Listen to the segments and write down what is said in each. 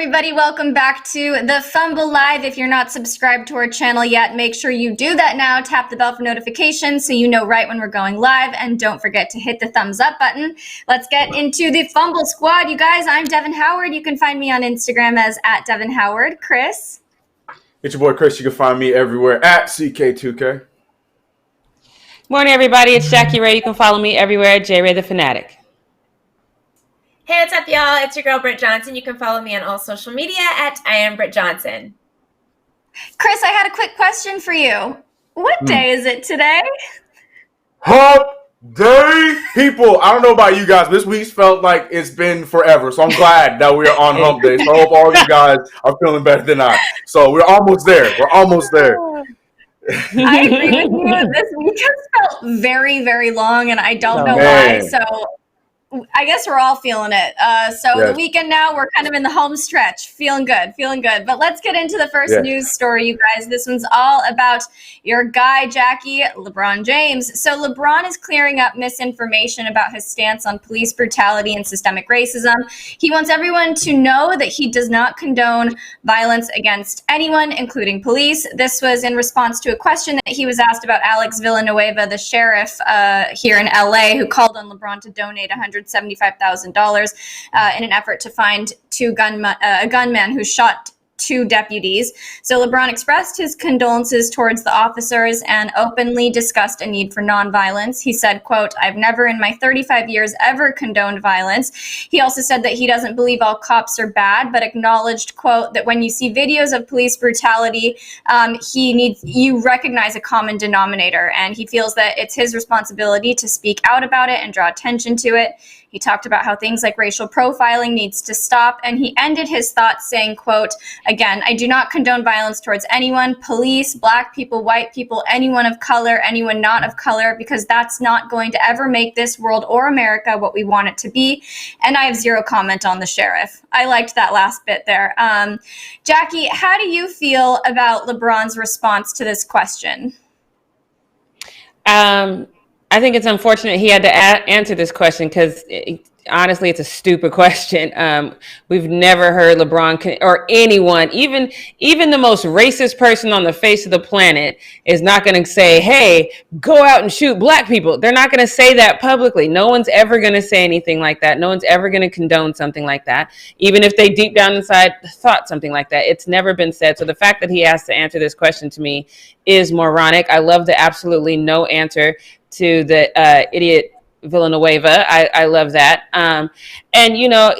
everybody. Welcome back to the Fumble Live. If you're not subscribed to our channel yet, make sure you do that now. Tap the bell for notifications so you know right when we're going live. And don't forget to hit the thumbs up button. Let's get into the Fumble Squad. You guys, I'm Devin Howard. You can find me on Instagram as @DevinHoward. Chris? It's your boy Chris. You can find me everywhere at CK2K. Morning, everybody. It's Jackie Ray. You can follow me everywhere at J Ray the Fanatic. Hey, what's up, y'all? It's your girl, Britt Johnson. You can follow me on all social media at I am Britt Johnson. Chris, I had a quick question for you. What day is it today? Hump Day, people. I don't know about you guys, but this week's felt like it's been forever. So I'm glad that we're on Hump Day. So I hope all you guys are feeling better than I. So we're almost there. I agree with you. This week has felt very, very long, and I don't know why. So I guess we're all feeling it. The weekend now, we're kind of in the home stretch. Feeling good. But let's get into the first news story, you guys. This one's all about your guy, Jackie, LeBron James. So LeBron is clearing up misinformation about his stance on police brutality and systemic racism. He wants everyone to know that he does not condone violence against anyone, including police. This was in response to a question that he was asked about Alex Villanueva, the sheriff here in LA, who called on LeBron to donate $175,000 in an effort to find a gunman who shot two deputies. So LeBron expressed his condolences towards the officers and openly discussed a need for nonviolence. He said, quote, "I've never in my 35 years ever condoned violence." He also said that he doesn't believe all cops are bad, but acknowledged, quote, that when you see videos of police brutality, you recognize a common denominator, and he feels that it's his responsibility to speak out about it and draw attention to it. He talked about how things like racial profiling needs to stop, and he ended his thoughts saying, quote, "Again, I do not condone violence towards anyone, police, black people, white people, anyone of color, anyone not of color, because that's not going to ever make this world or America what we want it to be." And I have zero comment on the sheriff. I liked that last bit there. Jackie, how do you feel about LeBron's response to this question? I think it's unfortunate he had to answer this question because honestly, it's a stupid question. We've never heard LeBron or anyone, even the most racist person on the face of the planet, is not going to say, "Hey, go out and shoot black people." They're not going to say that publicly. No one's ever going to say anything like that. No one's ever going to condone something like that, even if they deep down inside thought something like that. It's never been said. So the fact that he has to answer this question to me is moronic. I love the absolutely no answer to the idiot Villanueva. I love that. And,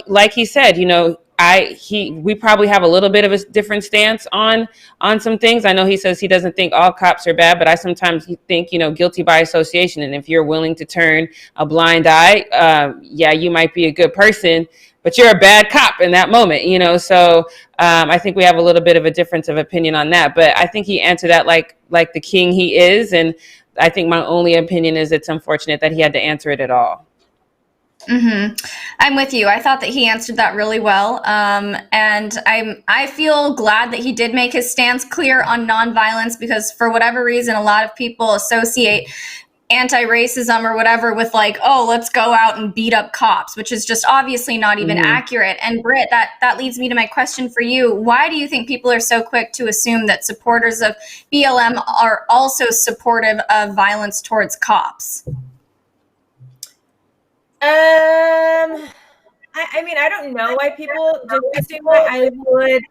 like he said, we probably have a little bit of a different stance on some things. I know he says he doesn't think all cops are bad, but I sometimes think, guilty by association. And if you're willing to turn a blind eye, you might be a good person, but you're a bad cop in that moment, So I think we have a little bit of a difference of opinion on that. But I think he answered that like the king he is. And I think my only opinion is it's unfortunate that he had to answer it at all. I'm with you. I thought that he answered that really well. And I feel glad that he did make his stance clear on nonviolence, because for whatever reason, a lot of people associate anti-racism or whatever with like, oh, let's go out and beat up cops, which is just obviously not even accurate. And Britt, that leads me to my question for you. Why do you think people are so quick to assume that supporters of BLM are also supportive of violence towards cops? I mean, I don't know why people just assume that. I would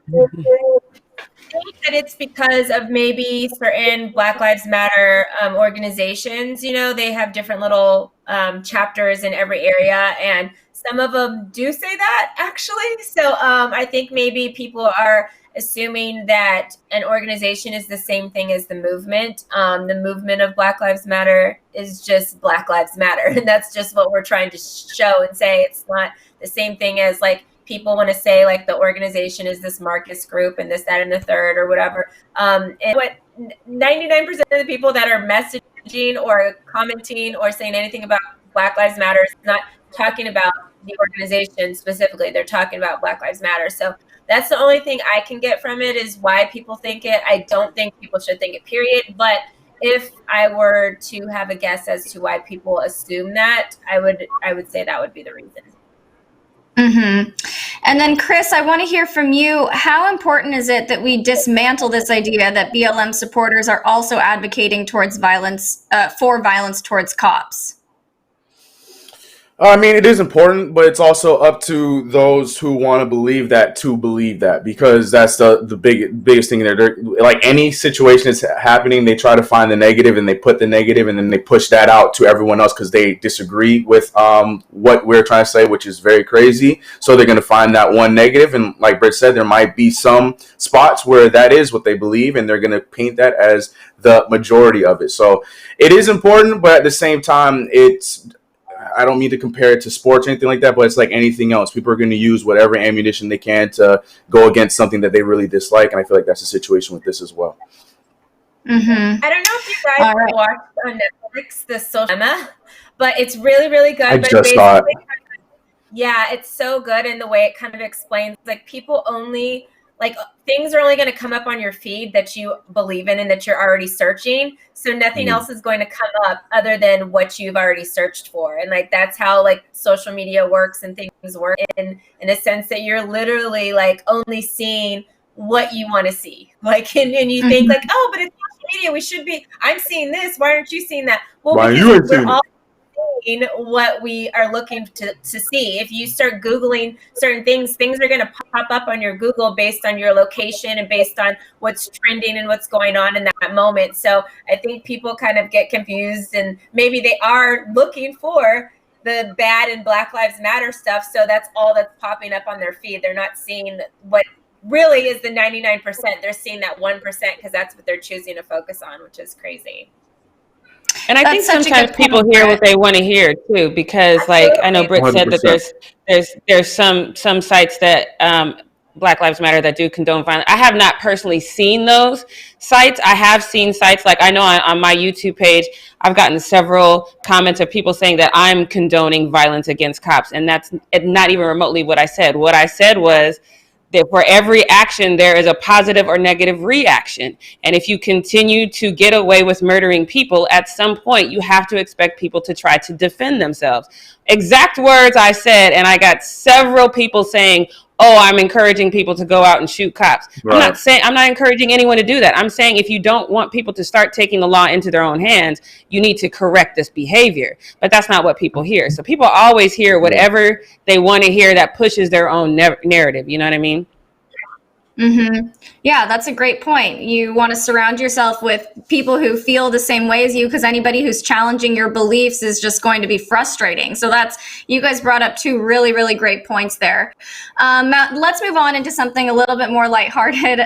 think that it's because of maybe certain Black Lives Matter organizations. They have different little chapters in every area, and some of them do say that, actually. So I think maybe people are assuming that an organization is the same thing as the movement. The movement of Black Lives Matter is just Black Lives Matter, and that's just what we're trying to show and say. It's not the same thing as like people want to say like the organization is this Marcus group and this, that, and the third or whatever. And what 99% of the people that are messaging or commenting or saying anything about Black Lives Matter is not talking about the organization specifically. They're talking about Black Lives Matter. So that's the only thing I can get from it, is why people think it. I don't think people should think it, period. But if I were to have a guess as to why people assume that, I would say that would be the reason. Mm-hmm. And then, Chris, I want to hear from you. How important is it that we dismantle this idea that BLM supporters are also advocating towards violence, for violence towards cops? I mean, it is important, but it's also up to those who want to believe that, because that's the biggest thing there. Like any situation that's happening, they try to find the negative and they put the negative and then they push that out to everyone else because they disagree with what we're trying to say, which is very crazy. So they're going to find that one negative, and like Britt said, there might be some spots where that is what they believe, and they're going to paint that as the majority of it. So it is important, but at the same time, I don't mean to compare it to sports or anything like that, but it's like anything else. People are going to use whatever ammunition they can to go against something that they really dislike, and I feel like that's the situation with this as well. Mm-hmm. I don't know if you guys watched on Netflix The Social Dilemma, but it's really, really good. I just saw it. Yeah, it's so good in the way it kind of explains, like, people only, like, things are only going to come up on your feed that you believe in and that you're already searching. So nothing else is going to come up other than what you've already searched for. And like, that's how like social media works and things work in a sense that you're literally like only seeing what you want to see. Like, and you think like, oh, but it's social media. I'm seeing this. Why aren't you seeing that? Well, because we're all what we are looking to see. If you start Googling certain things are going to pop up on your Google based on your location and based on what's trending and what's going on in that moment. So I think people kind of get confused, and maybe they are looking for the bad and Black Lives Matter stuff. So that's all that's popping up on their feed. They're not seeing what really is the 99%. They're seeing that 1% because that's what they're choosing to focus on, which is crazy. And I think sometimes people hear what they want to hear too, because like I know Britt said that there's some sites that Black Lives Matter that do condone violence. I have not personally seen those sites. I have seen sites like I know on my YouTube page, I've gotten several comments of people saying that I'm condoning violence against cops, and that's not even remotely what I said. What I said was that for every action, there is a positive or negative reaction. And if you continue to get away with murdering people, at some point, you have to expect people to try to defend themselves. Exact words I said, and I got several people saying, oh, I'm encouraging people to go out and shoot cops. Right. I'm not encouraging anyone to do that. I'm saying if you don't want people to start taking the law into their own hands, you need to correct this behavior. But that's not what people hear. So people always hear whatever they want to hear that pushes their own narrative. You know what I mean? Mm-hmm. Yeah, that's a great point. You want to surround yourself with people who feel the same way as you, because anybody who's challenging your beliefs is just going to be frustrating. So you guys brought up two really, really great points there. Let's move on into something a little bit more lighthearted.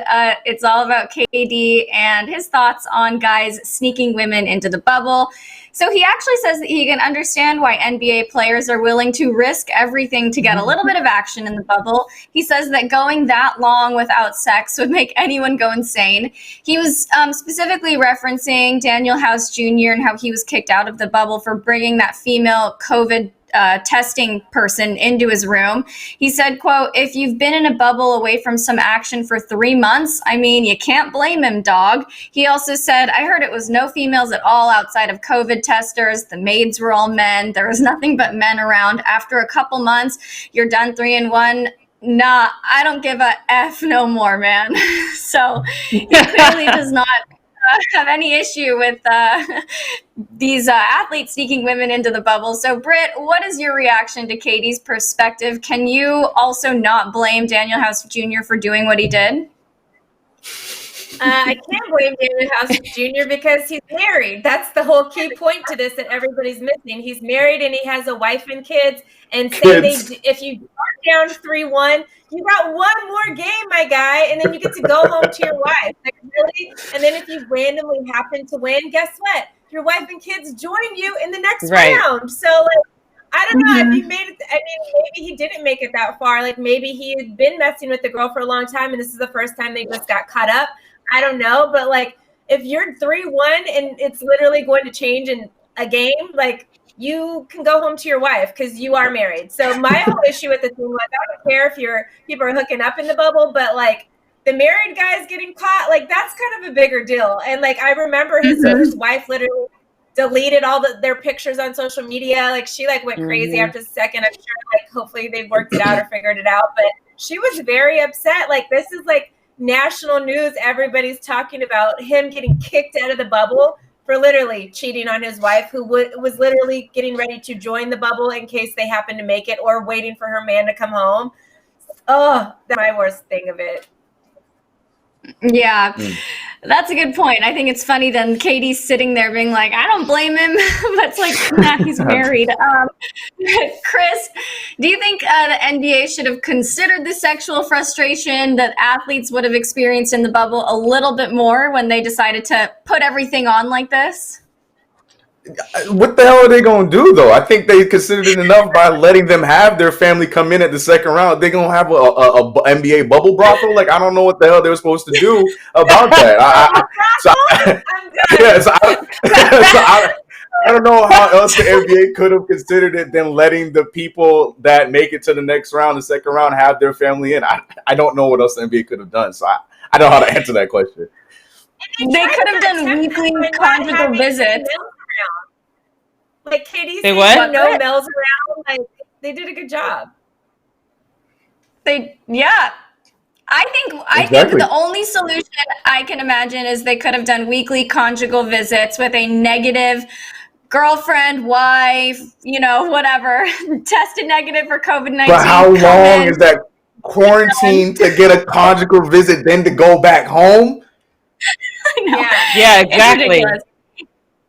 It's all about KD and his thoughts on guys sneaking women into the bubble. So he actually says that he can understand why NBA players are willing to risk everything to get a little bit of action in the bubble. He says that going that long without sex would make anyone go insane. He was specifically referencing Daniel House Jr. and how he was kicked out of the bubble for bringing that female COVID testing person into his room. He said, quote, if you've been in a bubble away from some action for 3 months, I mean, you can't blame him, dog. He also said, I heard it was no females at all outside of COVID testers. The maids were all men. There was nothing but men around. After a couple months, you're done 3-1. Nah, I don't give a F no more, man. So he clearly does not have any issue with these athletes sneaking women into the bubble. So, Britt, what is your reaction to KD's perspective? Can you also not blame Daniel House Jr. for doing what he did? I can't blame Daniel House Jr. because he's married. That's the whole key point to this that everybody's missing. He's married and he has a wife and kids. And if you are down 3-1, you got one more game, my guy, and then you get to go home to your wife. Like, really? And then if you randomly happen to win, guess what? Your wife and kids join you in the next round. So, like, I don't know if he made it. I mean, maybe he didn't make it that far. Like, maybe he had been messing with the girl for a long time, and this is the first time they just got caught up. I don't know, but like, if you're 3-1 and it's literally going to change in a game, like, you can go home to your wife because you are married. So my whole issue with the thing was, I don't care if people are hooking up in the bubble, but like the married guys getting caught, like that's kind of a bigger deal. And like I remember his wife literally deleted all their pictures on social media. Like she like went crazy after the second. I'm sure like hopefully they've worked it out or figured it out. But she was very upset. Like this is like national news. Everybody's talking about him getting kicked out of the bubble for literally cheating on his wife, who was literally getting ready to join the bubble in case they happen to make it, or waiting for her man to come home. Oh, that's my worst thing of it. Yeah, that's a good point. I think it's funny then Katie's sitting there being like, I don't blame him. But it's like, nah, he's married. Chris, do you think the NBA should have considered the sexual frustration that athletes would have experienced in the bubble a little bit more when they decided to put everything on like this? What the hell are they going to do, though? I think they considered it enough by letting them have their family come in at the second round. They're going to have a NBA bubble brothel? Like, I don't know what the hell they were supposed to do about that. I don't know how else the NBA could have considered it than letting the people that make it to the next round, the second round, have their family in. I don't know what else the NBA could have done, so I don't know how to answer that question. They could have done weekly conjugal visits. Like KDs, they what? No bells around. Like they did a good job. I think the only solution I can imagine is they could have done weekly conjugal visits with a negative girlfriend, wife, whatever, tested negative for COVID-19. But how long is that quarantine to get a conjugal visit, then to go back home? I know. Yeah, exactly.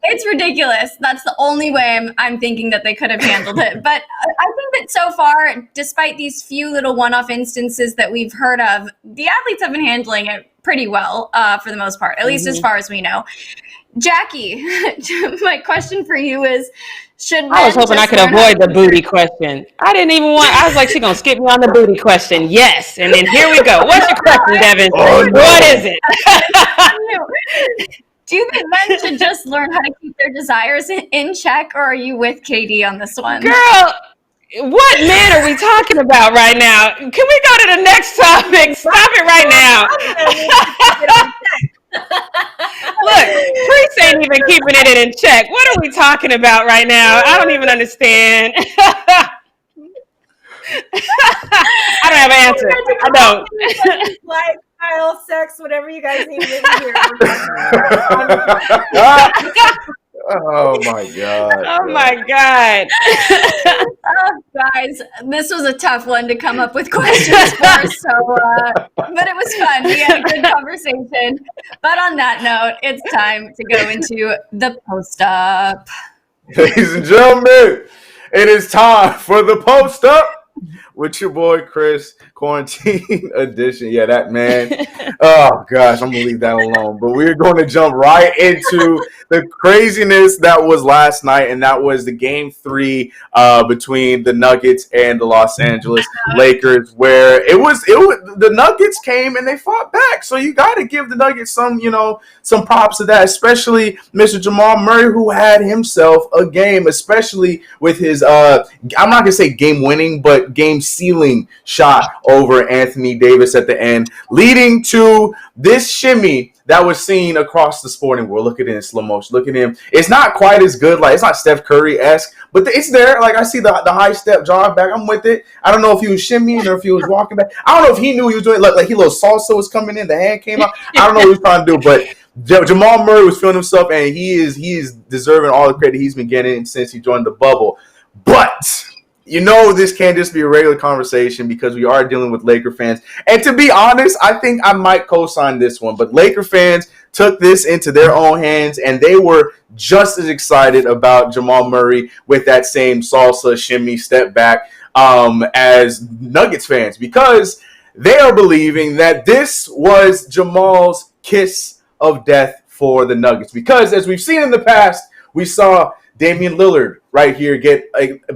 It's ridiculous. That's the only way I'm thinking that they could have handled it. But I think that so far, despite these few little one-off instances that we've heard of, the athletes have been handling it pretty well for the most part, at least as far as we know. Jackie, my question for you is, I was hoping I could avoid the booty question. I was like, she's going to skip me on the booty question. Yes. And then here we go. What's your question, Devin? Oh, no. What is it? Do you think men should just learn how to keep their desires in check, or are you with KD on this one? Girl, what man are we talking about right now? Can we go to the next topic? Stop it right now. Look, Priest ain't even keeping it in check. What are we talking about right now? I don't even understand. I don't have an answer. I don't. Lifestyle, sex, whatever you guys need to hear. Oh my God. Oh my God. Guys, this was a tough one to come up with questions for, but it was fun. We had a good conversation. But on that note, it's time to go into the post-up. Ladies and gentlemen, it is time for the post-up with your boy Chris, quarantine edition. Yeah, that man. Oh gosh, I'm gonna leave that alone. But we're going to jump right into the craziness that was last night, and that was the game 3 between the Nuggets and the Los Angeles Lakers, where it was the Nuggets came and they fought back. So you got to give the Nuggets some props to that, especially Mr. Jamal Murray, who had himself a game, especially with his I'm not gonna say game winning, but game sealing shot over Anthony Davis at the end, leading to this shimmy that was seen across the sporting world. Look at it in slow motion. Look at him. It's not quite as good. Like, it's not Steph Curry-esque, but it's there. Like, I see the high step jog back. I'm with it. I don't know if he was shimmying or if he was walking back. I don't know if he knew he was doing it. Like he little salsa was coming in. The hand came out. I don't know what he was trying to do, but Jamal Murray was feeling himself, and he is deserving all the credit he's been getting since he joined the bubble. But this can't just be a regular conversation because we are dealing with Laker fans. And to be honest, I think I might co-sign this one. But Laker fans took this into their own hands, and they were just as excited about Jamal Murray with that same salsa, shimmy, step back as Nuggets fans, because they are believing that this was Jamal's kiss of death for the Nuggets. Because as we've seen in the past, we saw Damian Lillard right here get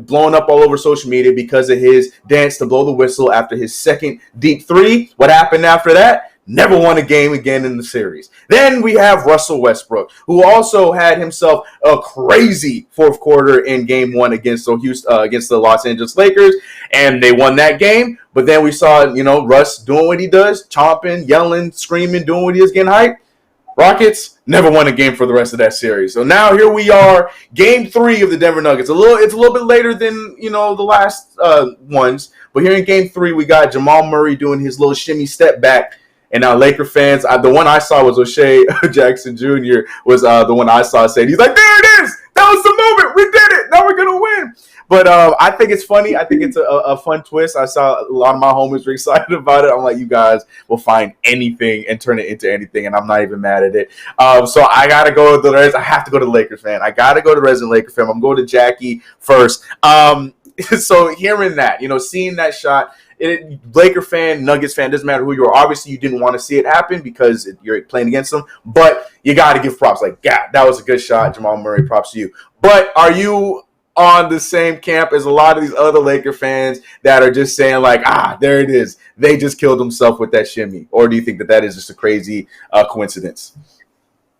blown up all over social media because of his dance to blow the whistle after his second deep three. What happened after that? Never won a game again in the series. Then we have Russell Westbrook, who also had himself a crazy fourth quarter in game 1 against the Los Angeles Lakers, and they won that game. But then we saw, Russ doing what he does, chomping, yelling, screaming, doing what he is, getting hyped. Rockets never won a game for the rest of that series. So now here we are, game 3 of the Denver Nuggets. It's a little bit later than the last ones, but here in game 3 we got Jamal Murray doing his little shimmy step back. And now Laker fans, the one I saw was O'Shea Jackson Jr. was the one I saw saying, he's like, there it is! That was the moment! We did it! Now we're going to win! But I think it's funny. I think it's a fun twist. I saw a lot of my homies were excited about it. I'm like, you guys will find anything and turn it into anything, and I'm not even mad at it. So I got to go to I have to go to the Lakers fan. I got to go to resident Laker fan. I'm going to Jackie first. So hearing that, seeing that shot, Laker fan, Nuggets fan, doesn't matter who you are. Obviously, you didn't want to see it happen because you're playing against them. But you got to give props. Like, yeah, that was a good shot, Jamal Murray. Props to you. But are you on the same camp as a lot of these other Laker fans that are just saying like, there it is. They just killed themselves with that shimmy? Or do you think that is just a crazy coincidence?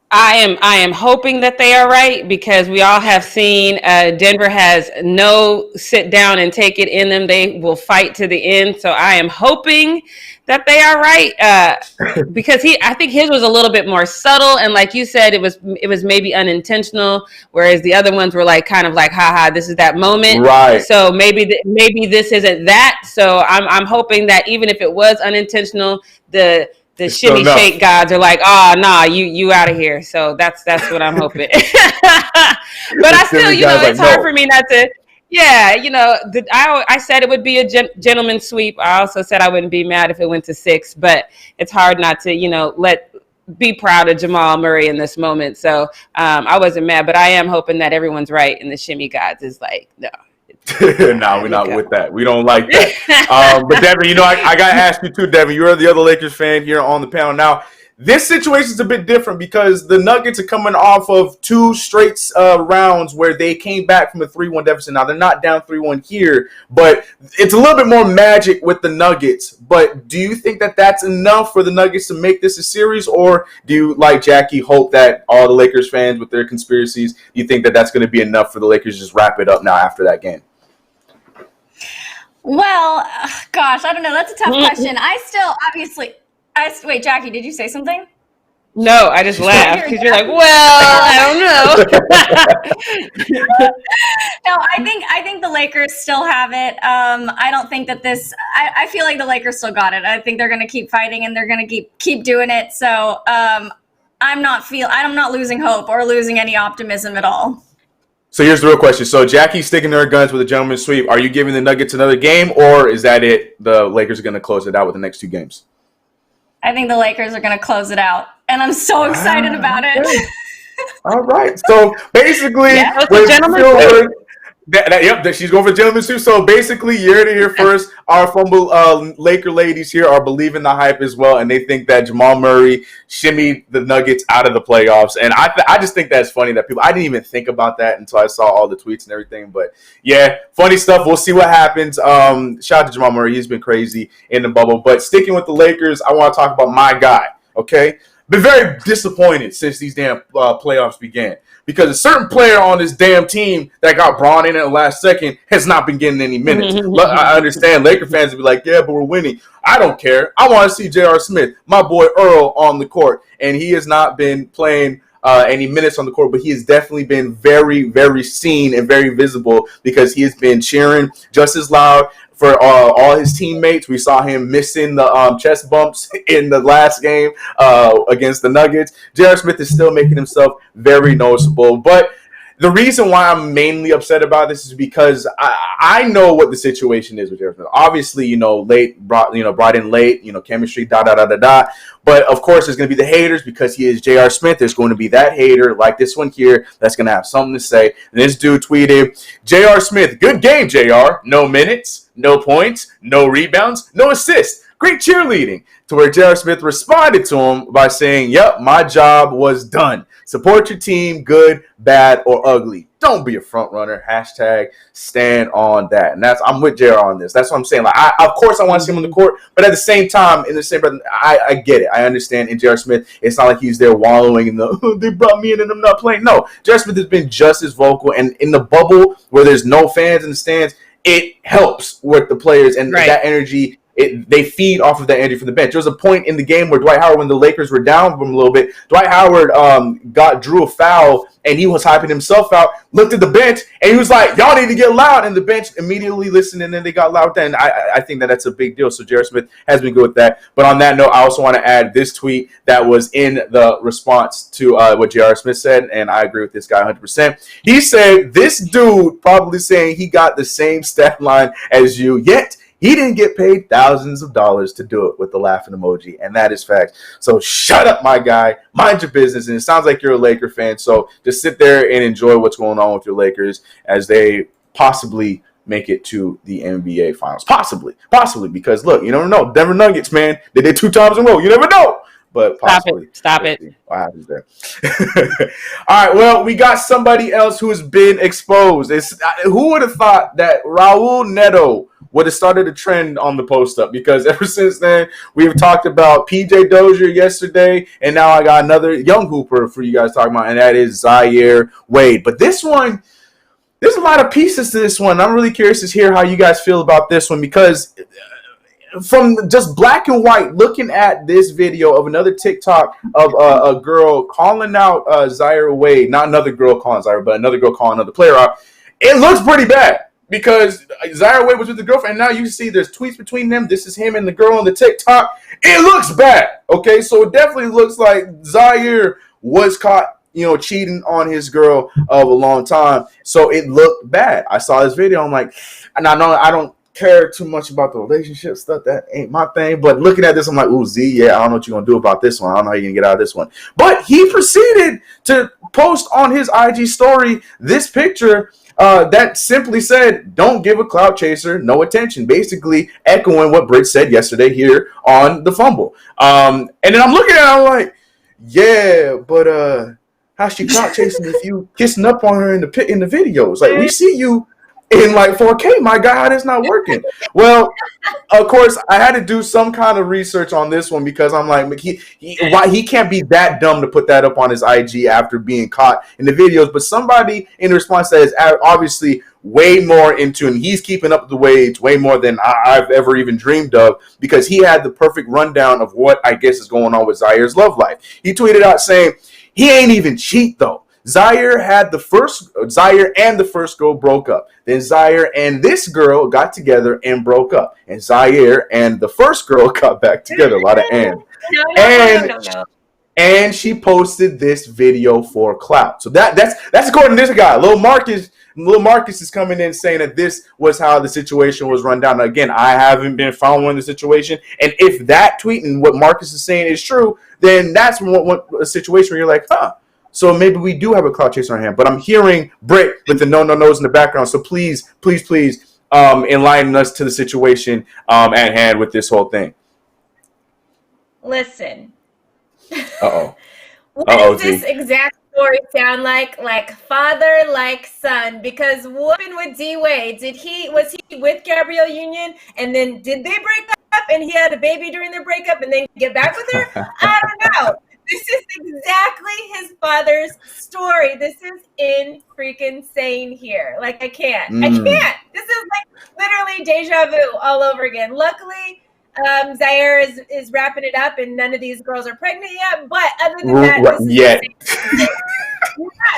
I am hoping that they are right, because we all have seen Denver has no sit down and take it in them. They will fight to the end. So I am hoping that they are right, because I think his was a little bit more subtle, and like you said, it was maybe unintentional, whereas the other ones were like kind of like, haha, this is that moment, right? So maybe this isn't that. So I'm hoping that even if it was unintentional, the shimmy shake gods are like, nah, you out of here. So that's what I'm hoping. But I still, it's hard for me not to. Yeah, I said it would be a gentleman's sweep. I also said I wouldn't be mad if it went to 6, but it's hard not to, be proud of Jamal Murray in this moment. So I wasn't mad, but I am hoping that everyone's right, and the shimmy gods is like, no. No, we're not with that. We don't like that. But Devin, I got to ask you too, Devin. You're the other Lakers fan here on the panel. Now, this situation is a bit different because the Nuggets are coming off of 2 straight rounds where they came back from a 3-1 deficit. Now, they're not down 3-1 here, but it's a little bit more magic with the Nuggets. But do you think that that's enough for the Nuggets to make this a series, or do you, like Jackie, hope that all the Lakers fans with their conspiracies, do you think that that's going to be enough for the Lakers to just wrap it up now after that game? Well, gosh, I don't know. That's a tough question. Wait, Jackie, did you say something? No, I just laughed because you're like, well, I don't know. No, I think the Lakers still have it. I don't think that I feel like the Lakers still got it. I think they're going to keep fighting, and they're going to keep doing it. So I'm not losing hope or losing any optimism at all. So here's the real question. So Jackie's sticking to her guns with a gentleman's sweep. Are you giving the Nuggets another game, or is that it? The Lakers are going to close it out with the next 2 games? I think the Lakers are going to close it out, and I'm so excited about it. All right. So basically, she's going for the gentleman's too. So basically, you heard it here first. Our Fumble Laker ladies here are believing the hype as well, and they think that Jamal Murray shimmied the Nuggets out of the playoffs. And I just think that's funny that I didn't even think about that until I saw all the tweets and everything. But yeah, funny stuff. We'll see what happens. Shout out to Jamal Murray. He's been crazy in the bubble. But sticking with the Lakers, I want to talk about my guy. Okay, been very disappointed since these damn playoffs began. Because a certain player on this damn team that got brought in at the last second has not been getting any minutes. I understand Laker fans will be like, yeah, but we're winning. I don't care. I want to see J.R. Smith, my boy Earl, on the court. And he has not been playing any minutes on the court, but he has definitely been very, very seen and very visible because he has been cheering just as loud for all his teammates. We saw him missing the chest bumps in the last game against the Nuggets. J.R. Smith is still making himself very noticeable. But the reason why I'm mainly upset about this is because I know what the situation is with J.R. Smith. Obviously, brought in late, chemistry, But, of course, there's going to be the haters because he is J.R. Smith. There's going to be that hater like this one here that's going to have something to say. And this dude tweeted, J.R. Smith, good game, J.R. No minutes, no points, no rebounds, no assists. Great cheerleading. To where J.R. Smith responded to him by saying, yep, my job was done. Support your team, good, bad, or ugly. Don't be a front runner. Hashtag stand on that. And I'm with JR on this. That's what I'm saying. Like, of course I want to see him on the court, but at the same time, in the same breath, I get it. I understand. In J.R. Smith, it's not like he's there wallowing in the they brought me in and I'm not playing. No, J.R. Smith has been just as vocal. And in the bubble where there's no fans in the stands, it helps with the players and that energy they feed off of that energy from the bench. There was a point in the game where Dwight Howard, when the Lakers were down from him a little bit, Dwight Howard drew a foul, and he was hyping himself out, looked at the bench, and he was like, y'all need to get loud. And the bench immediately listened, and then they got loud then. I think that's a big deal. So Jared Smith has been good with that. But on that note, I also want to add this tweet that was in the response to what J.R. Smith said, and I agree with this guy 100%. He said, this dude probably saying he got the same stat line as you, yet he didn't get paid thousands of dollars to do it, with the laughing emoji, and that is fact. So shut up, my guy. Mind your business. And it sounds like you're a Laker fan, so just sit there and enjoy what's going on with your Lakers as they possibly make it to the NBA Finals. Possibly, because look, you never know. Denver Nuggets, man, they did 2 times in a row. You never know. But possibly. Stop it. What happens there? All right, well, we got somebody else who has been exposed. Who would have thought that Raul Neto would have started a trend on the post up? Because ever since then, we've talked about PJ Dozier yesterday, and now I got another young hooper for you guys talking about, and that is Zaire Wade. But this one, there's a lot of pieces to this one. I'm really curious to hear how you guys feel about this one, because from just black and white, looking at this video of another TikTok of a girl calling out Zaire Wade, not another girl calling Zaire, but another girl calling another player out, it looks pretty bad. Because Zaire Wade was with the girlfriend, and now you see there's tweets between them. This is him and the girl on the TikTok. It looks bad, okay? So it definitely looks like Zaire was caught, cheating on his girl of a long time. So it looked bad. I saw this video. I'm like, and I know I don't care too much about the relationship stuff. That ain't my thing. But looking at this, I'm like, ooh, Z, yeah, I don't know what you're going to do about this one. I don't know how you're going to get out of this one. But he proceeded to post on his IG story this picture that simply said, don't give a clout chaser no attention, basically echoing what Britt said yesterday here on the Fumble. And then I'm looking at it, I'm like, yeah, but how's she clout chasing if you kissing up on her in the videos? Like, we see you in like 4K, my guy, how this not working? Well, of course, I had to do some kind of research on this one, because I'm like, he can't be that dumb to put that up on his IG after being caught in the videos. But somebody in response that is obviously way more into, and he's keeping up with the Wades way more than I've ever even dreamed of, because he had the perfect rundown of what I guess is going on with Zaire's love life. He tweeted out saying, he ain't even cheat though. Zaire and the first girl broke up. Then Zaire and this girl got together and broke up. And Zaire and the first girl got back together. A lot of and. No. And she posted this video for clout. So that's according to this guy. Lil Marcus is coming in saying that this was how the situation was run down. Now, again, I haven't been following the situation. And if that tweet and what Marcus is saying is true, then that's a situation where you're like, huh. So maybe we do have a clout chaser on hand. But I'm hearing Britt with the no-no-nos in the background. So please, enlighten us to the situation at hand with this whole thing. Listen. Uh-oh. What does this exact story sound like? Like father, like son? Because what happened with D Wade? Was he with Gabrielle Union, and then did they break up and he had a baby during their breakup and then get back with her? I don't know. This is exactly his father's story. This is freaking insane here. Like, I can't. This is like literally deja vu all over again. Luckily, Zaire is wrapping it up, and none of these girls are pregnant yet. But other than that,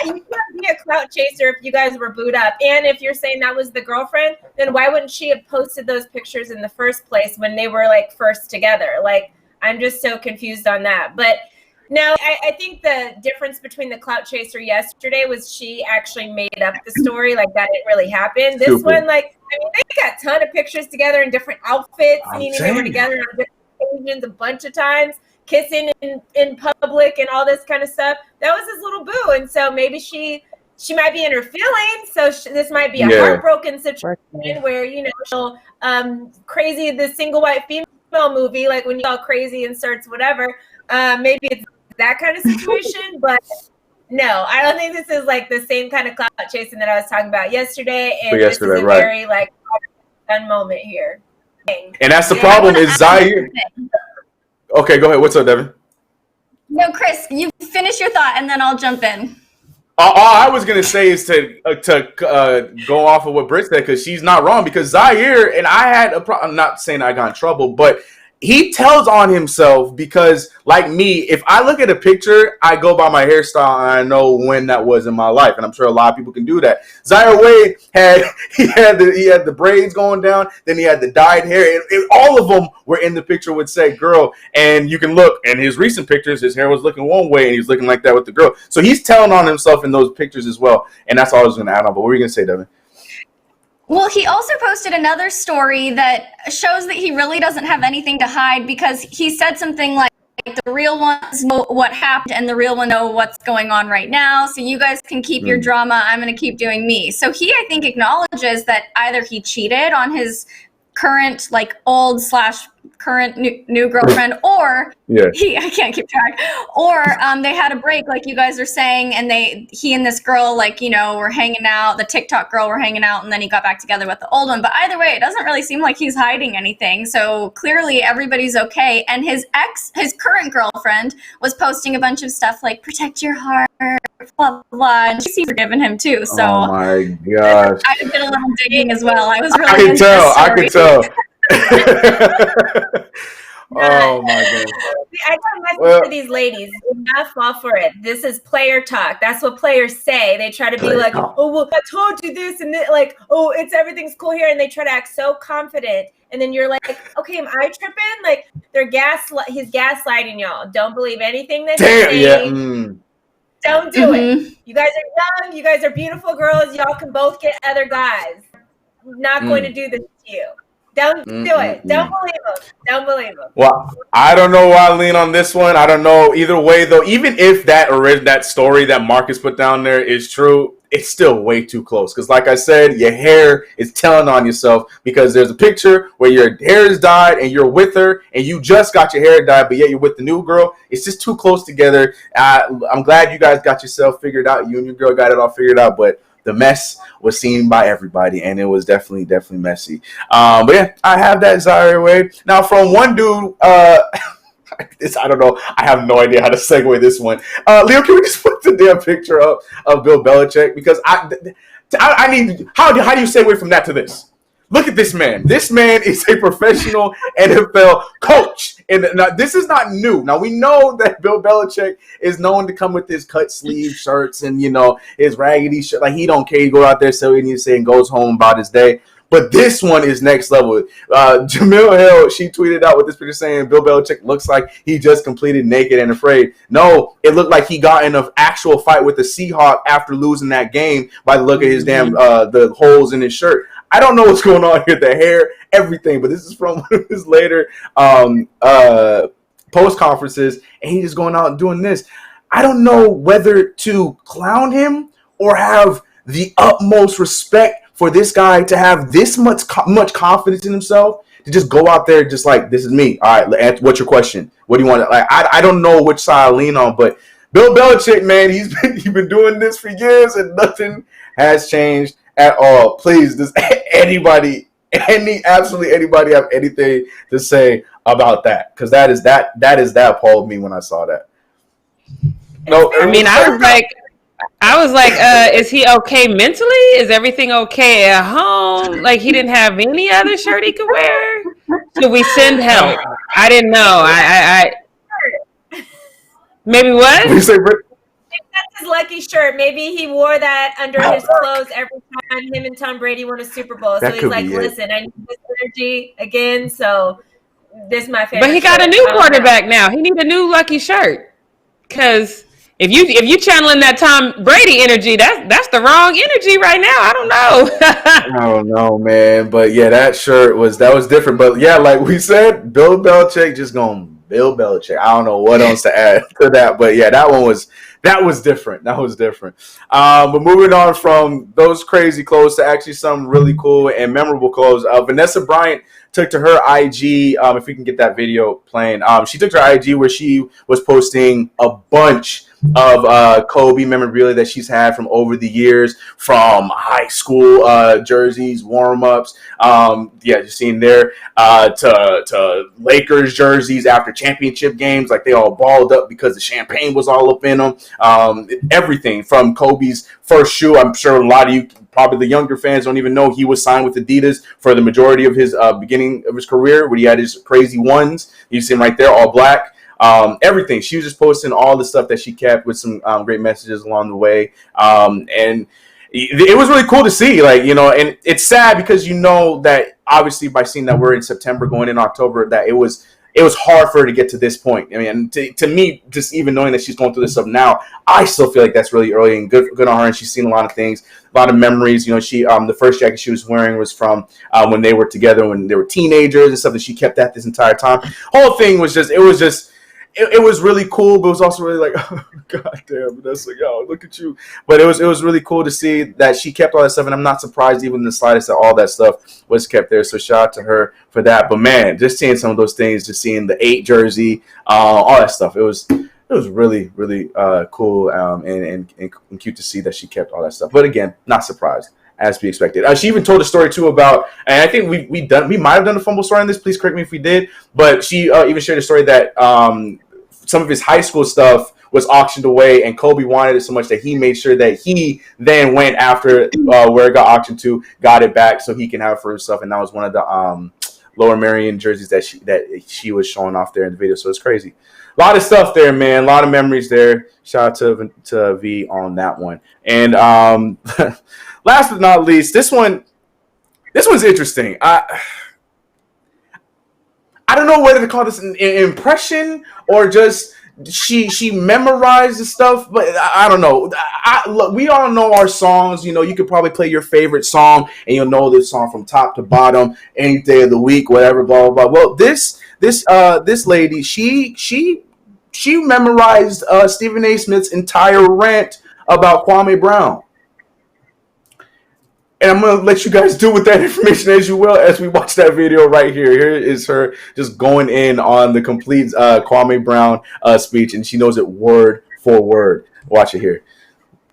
you can't be a clout chaser if you guys were booed up. And if you're saying that was the girlfriend, then why wouldn't she have posted those pictures in the first place when they were like first together? Like, I'm just so confused on that. But no, I think the difference between the clout chaser yesterday was she actually made up the story, like that it really happened. This one, like, I mean, they got a ton of pictures together in different outfits, meaning they were together on different occasions a bunch of times, kissing in public and all this kind of stuff. That was his little boo, and so maybe she might be in her feelings. So this might be a heartbroken situation where she'll crazy the single white female movie, like when you all crazy and starts whatever. Maybe it's that kind of situation, but no, I don't think this is like the same kind of clout chasing that I was talking about yesterday. And this is a very like fun moment here. And that's the problem is Zaire. Okay, go ahead. What's up, Devin? No, Chris, you finish your thought and then I'll jump in. All I was gonna say is to go off of what Britt said, because she's not wrong. Because Zaire and I had a problem. I'm not saying I got in trouble, but he tells on himself because, like me, if I look at a picture, I go by my hairstyle and I know when that was in my life, and I'm sure a lot of people can do that. Zaire Wade had the braids going down, then he had the dyed hair, and all of them were in the picture with said girl. And you can look in his recent pictures, his hair was looking one way, and he's looking like that with the girl. So he's telling on himself in those pictures as well, and that's all I was going to add on. But what were you going to say, Devin? Well, he also posted another story that shows that he really doesn't have anything to hide, because he said something like, the real ones know what happened and the real one know what's going on right now. So you guys can keep your drama. I'm going to keep doing me. So he, I think, acknowledges that either he cheated on his current, like, old / current new girlfriend, or I can't keep track, or they had a break, like you guys are saying, and he and this girl, like, you know, were hanging out, the TikTok girl were hanging out, and then he got back together with the old one. But either way, it doesn't really seem like he's hiding anything, so clearly everybody's okay. And his current girlfriend was posting a bunch of stuff like, protect your heart, blah, blah, blah, and she's forgiven him too. So oh my gosh, I did a little digging as well. I was really I could tell. Oh my god! I don't mess with these ladies. Do not fall for it. This is player talk. That's what players say. They try to be like, "Oh, well, I told you this," and like, "Oh, everything's cool here," and they try to act so confident. And then you're like, "Okay, am I tripping?" Like he's gaslighting y'all. Don't believe anything that he's saying. Don't do it. You guys are young. You guys are beautiful girls. Y'all can both get other guys. I'm not going to do this to you. Don't do it. Don't believe him. Don't believe him. Well, I don't know why I lean on this one. I don't know either way, though. Even if that story that Marcus put down there is true, it's still way too close. Because like I said, your hair is telling on yourself, because there's a picture where your hair is dyed and you're with her and you just got your hair dyed, but yet you're with the new girl. It's just too close together. I'm glad you guys got yourself figured out. You and your girl got it all figured out, but the mess was seen by everybody, and it was definitely messy. But yeah, I have that Zaire Wade. Now, from one dude, I don't know. I have no idea how to segue this one. Leo, can we just put the damn picture up of Bill Belichick? Because I need. How do you segue from that to this? Look at this man. This man is a professional NFL coach. And now, this is not new. Now, we know that Bill Belichick is known to come with his cut sleeve shirts and, you know, his raggedy shirt. Like, he don't care. He go out there, say what he needs to say, and goes home about his day. But this one is next level. Jamil Hill, she tweeted out with this picture saying Bill Belichick looks like he just completed Naked and Afraid. No, it looked like he got in an actual fight with the Seahawk after losing that game by the look of his damn the holes in his shirt. I don't know what's going on here, the hair, everything, but this is from one of his later post conferences, and he's just going out and doing this. I don't know whether to clown him or have the utmost respect for this guy to have this much confidence in himself to just go out there just like, this is me. All right, what's your question? What do you want? Like, I don't know which side I lean on, but Bill Belichick, man, he's been doing this for years and nothing has changed at all. Please, does absolutely anybody have anything to say about that? Because that appalled me when I saw that. No, I mean, I was like, is he okay mentally? Is everything okay at home? Like, he didn't have any other shirt he could wear? Should we send help? I didn't know. I maybe what? You say, that's his lucky shirt. Maybe he wore that under his clothes every time him and Tom Brady won a Super Bowl. So he's like, listen, I need this energy again. So this is my favorite. But he got a new quarterback now. He needs a new lucky shirt. Because if you channeling that Tom Brady energy, that's the wrong energy right now. I don't know. I don't know, man. But yeah, that shirt was different. But yeah, like we said, Bill Belichick just going Bill Belichick. I don't know what else to add to that. But yeah, that was different. That was different. But moving on from those crazy clothes to actually some really cool and memorable clothes. Vanessa Bryant took to her IG, if we can get that video playing. She took to her IG where she was posting a bunch of Kobe memorabilia that she's had from over the years, from high school jerseys, warm-ups, just seeing there, to Lakers jerseys after championship games, like they all balled up because the champagne was all up in them. Everything from Kobe's first shoe. I'm sure a lot of you, probably the younger fans, don't even know he was signed with Adidas for the majority of his beginning of his career, where he had his crazy ones. You see him right there, all black. Everything. She was just posting all the stuff that she kept with some great messages along the way. And it was really cool to see, like, you know, and it's sad because you know that obviously by seeing that we're in September going in October, that it was hard for her to get to this point. I mean, to me, just even knowing that she's going through this stuff now, I still feel like that's really early, and good on her. And she's seen a lot of things, a lot of memories. You know, she the first jacket she was wearing was from when they were together, when they were teenagers, and stuff that she kept that this entire time. Whole thing was just, it was really cool, but it was also really like, oh, God damn, that's like, yo, look at you. But it was really cool to see that she kept all that stuff, and I'm not surprised even in the slightest that all that stuff was kept there. So shout out to her for that. But man, just seeing some of those things, just seeing the 8 jersey, all that stuff, it was really, really cool and cute to see that she kept all that stuff. But again, not surprised, as we expected. She even told a story too about, and I think we might have done a Fumble story on this. Please correct me if we did. But she even shared a story that some of his high school stuff was auctioned away, and Kobe wanted it so much that he made sure that he then went after where it got auctioned to, got it back so he can have it for himself. And that was one of the Lower Merion jerseys that she was showing off there in the video. So it's crazy. A lot of stuff there, man. A lot of memories there. Shout out to V on that one. And last but not least, this one's interesting. I don't know whether to call this an impression or just she memorized the stuff, but I don't know. Look, we all know our songs. You know, you could probably play your favorite song and you'll know this song from top to bottom, any day of the week, whatever, blah blah blah. Well, this lady, she memorized Stephen A. Smith's entire rant about Kwame Brown. And I'm going to let you guys do with that information as you will as we watch that video right here. Here is her just going in on the complete Kwame Brown speech, and she knows it word for word. Watch it here.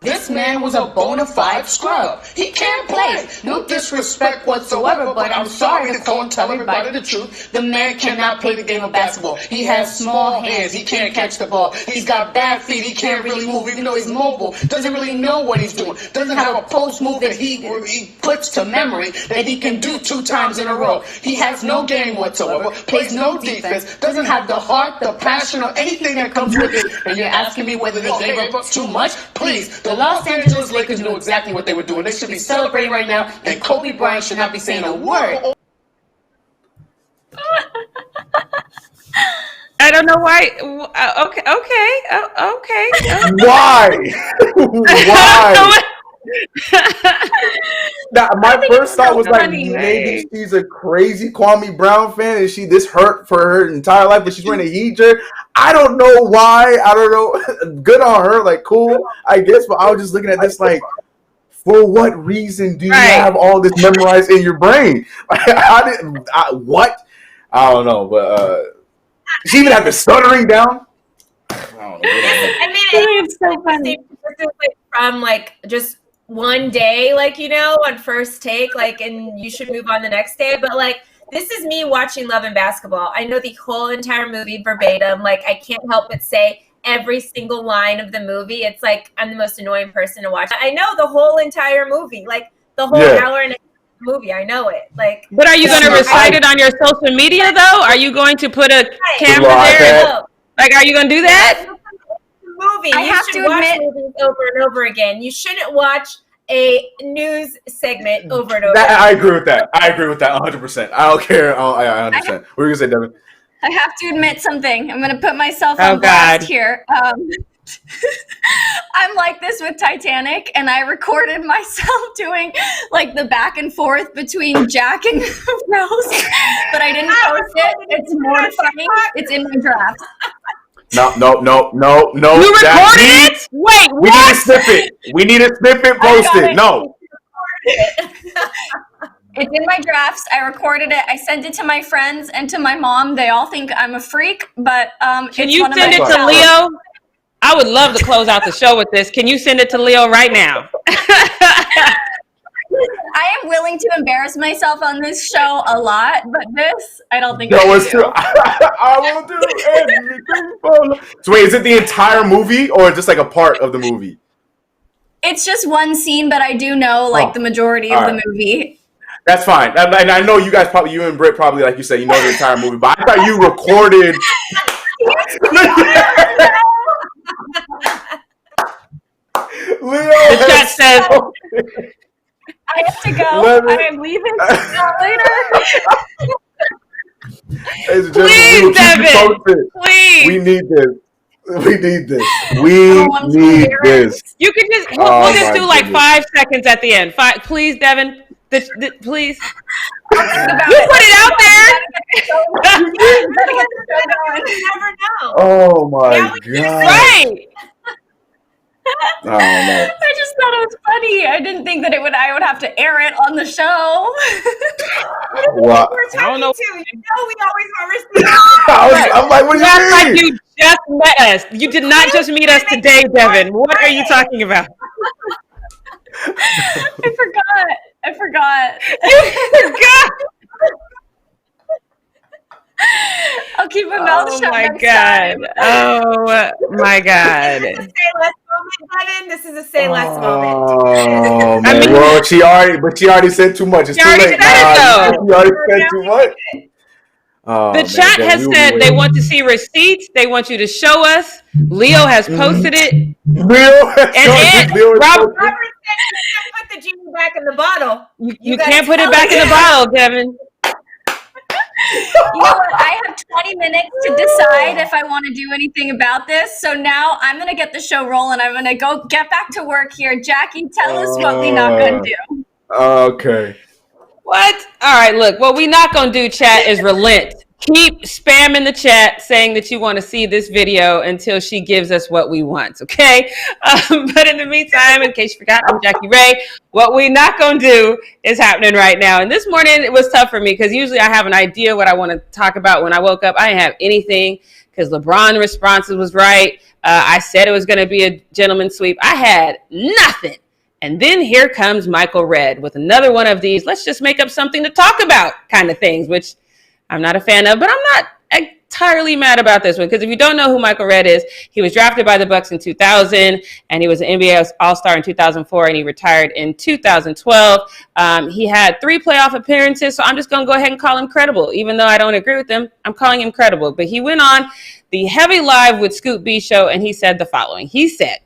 This man was a bona fide scrub. He can't play. No disrespect whatsoever, but I'm sorry to go and tell everybody the truth. The man cannot play the game of basketball. He has small hands. He can't catch the ball. He's got bad feet. He can't really move, even though he's mobile. Doesn't really know what he's doing. Doesn't have a post move that he puts to memory that he can do 2 times in a row. He has no game whatsoever. Plays no defense. Doesn't have the heart, the passion, or anything that comes with it. And you're asking me whether they gave up too much? Please. The Los Angeles Lakers knew exactly what they were doing. They should be celebrating right now, and Kobe Bryant should not be saying a word. I don't know why. Okay. Why? Now, my first thought was like, maybe she's a crazy Kwame Brown fan and this hurt for her entire life, but she's wearing a Heat jersey. I don't know why. I don't know. Good on her. Like, cool, I guess. But I was just looking at this like, for what reason do you have all this memorized in your brain? What? I don't know. But she even had the stuttering down. I don't know. I mean, it's so funny. From like just one day, like, you know, on first take, like, and you should move on the next day. But like, this is me watching Love and Basketball. I know the whole entire movie verbatim. Like, I can't help but say every single line of the movie. It's like I'm the most annoying person to watch. I know the whole entire movie, like the whole hour and a half movie. I know it. Like, but are you going to recite it on your social media though? Are you going to put a camera there? Like, are you going to do that? Movie. I have to watch movies over and over again. You shouldn't watch a news segment over and over. I agree with that. 100%. I don't care. I understand. What were you gonna say, Devin? I have to admit something. I'm gonna put myself on blast here. I'm like this with Titanic, and I recorded myself doing like the back and forth between Jack and Rose, but I didn't post it. It's mortifying. It's in my draft. No. You recorded it? Wait, what? We need a snippet. Posted. No. It's in my drafts. I recorded it. I sent it to my friends and to my mom. They all think I'm a freak, but can you send it to Leo? I would love to close out the show with this. Can you send it to Leo right now? I am willing to embarrass myself on this show a lot, but this, I don't think I I will can do. I will do anything. So wait, is it the entire movie or just like a part of the movie? It's just one scene, but I do know like the majority of the movie. That's fine. And I know you guys probably, you and Britt probably, like you said, you know the entire movie, but I thought you recorded. Leo, the chat says, I have to go. I am leaving later. Please, Devin. Please. We need this. We need this. We need this. You can just, we'll just do like 5 seconds at the end. Please, Devin. Please. You put it out there. You never know. Oh my God. Right. I don't know. I just thought it was funny. I didn't think that I would have to air it on the show. Well, I don't know. You know we always want respect. I'm like, what do you mean? Like you just met us. You did not just meet us today, Devin. What are you talking about? I forgot. You forgot. I'll keep my mouth shut. Oh my next God. time. Oh my God. This is a say less moment. Oh man. I mean, well, she already said too much. It's too late. She already said too much. Oh, the chat has said they want to see receipts. They want you to show us. Leo has posted it. Robert said you can't put the genie back in the bottle. You can't put it back in the bottle, Devin. You know what? I have 20 minutes to decide if I want to do anything about this. So now I'm going to get the show rolling. I'm going to go get back to work here. Jackie, tell us what we not going to do. Okay. What? All right, look, what we not going to do, chat, is relent. Keep spamming the chat saying that you want to see this video until she gives us what we want, okay? But in the meantime, in case you forgot, I'm Jackie Ray. What we not going to do is happening right now. And this morning, it was tough for me because usually I have an idea what I want to talk about when I woke up. I didn't have anything because Lebrons Response was right. I said it was going to be a gentleman's sweep. I had nothing. And then here comes Michael Redd with another one of these, let's just make up something to talk about kind of things, which I'm not a fan of, but I'm not entirely mad about this one because if you don't know who Michael Redd is, he was drafted by the Bucks in 2000 and he was an NBA All-Star in 2004 and he retired in 2012. He had 3 playoff appearances, so I'm just going to go ahead and call him credible. Even though I don't agree with him, I'm calling him credible. But he went on the Heavy Live with Scoop B show and he said the following. He said,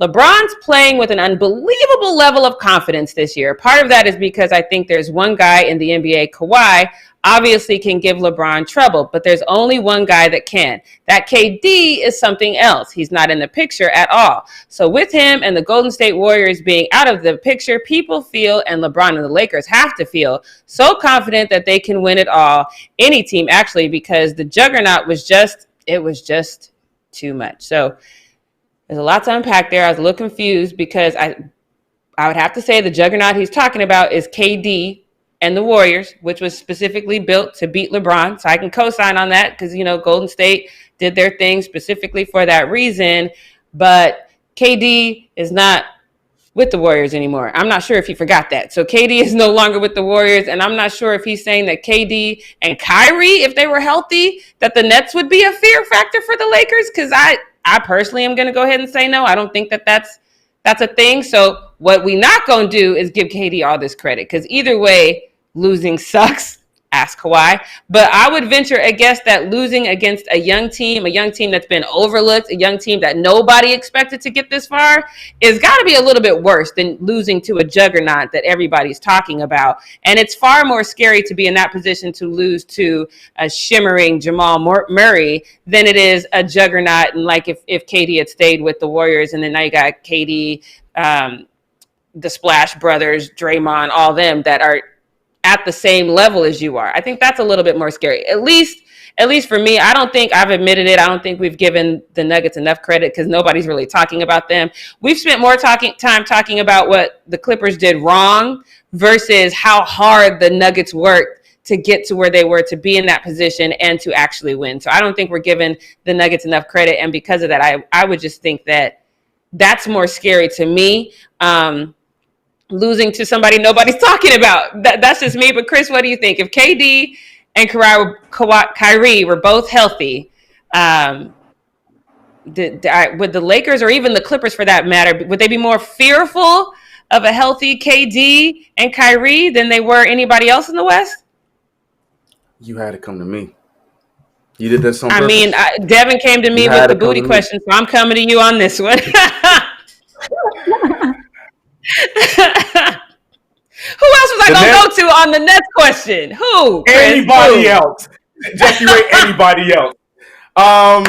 LeBron's playing with an unbelievable level of confidence this year. Part of that is because I think there's one guy in the NBA, Kawhi, obviously can give LeBron trouble, but there's only one guy that can. That KD is something else. He's not in the picture at all. So with him and the Golden State Warriors being out of the picture, people feel, and LeBron and the Lakers have to feel, so confident that they can win it all. Any team, actually, because the juggernaut was just too much. So there's a lot to unpack there. I was a little confused because I would have to say the juggernaut he's talking about is KD and the Warriors, which was specifically built to beat LeBron. So I can co-sign on that because, you know, Golden State did their thing specifically for that reason. But KD is not with the Warriors anymore. I'm not sure if he forgot that. So KD is no longer with the Warriors. And I'm not sure if he's saying that KD and Kyrie, if they were healthy, that the Nets would be a fear factor for the Lakers. Because I personally am going to go ahead and say no. I don't think that that's a thing. So what we not going to do is give KD all this credit. Because either way, losing sucks. Ask Kawhi. But I would venture a guess that losing against a young team that's been overlooked, a young team that nobody expected to get this far, is got to be a little bit worse than losing to a juggernaut that everybody's talking about. And it's far more scary to be in that position to lose to a shimmering Jamal Murray than it is a juggernaut. And like if KD had stayed with the Warriors and then now you got KD, the Splash Brothers, Draymond, all them that are at the same level as you are. I think that's a little bit more scary. At least for me, I don't think I've admitted it. I don't think we've given the Nuggets enough credit because nobody's really talking about them. We've spent more time talking about what the Clippers did wrong versus how hard the Nuggets worked to get to where they were, to be in that position and to actually win. So I don't think we're giving the Nuggets enough credit. And because of that, I would just think that that's more scary to me. Losing to somebody nobody's talking about. That's just me. But Chris, what do you think? If KD and Kyrie were both healthy, would the Lakers or even the Clippers, for that matter, would they be more fearful of a healthy KD and Kyrie than they were anybody else in the West? You had to come to me. You did this on purpose. I mean, Devin came to me with the booty question, so I'm coming to you on this one. Who else was I going to go to on the next question? Who? Chris? Anybody else. Jackie Ray, anybody else. Oh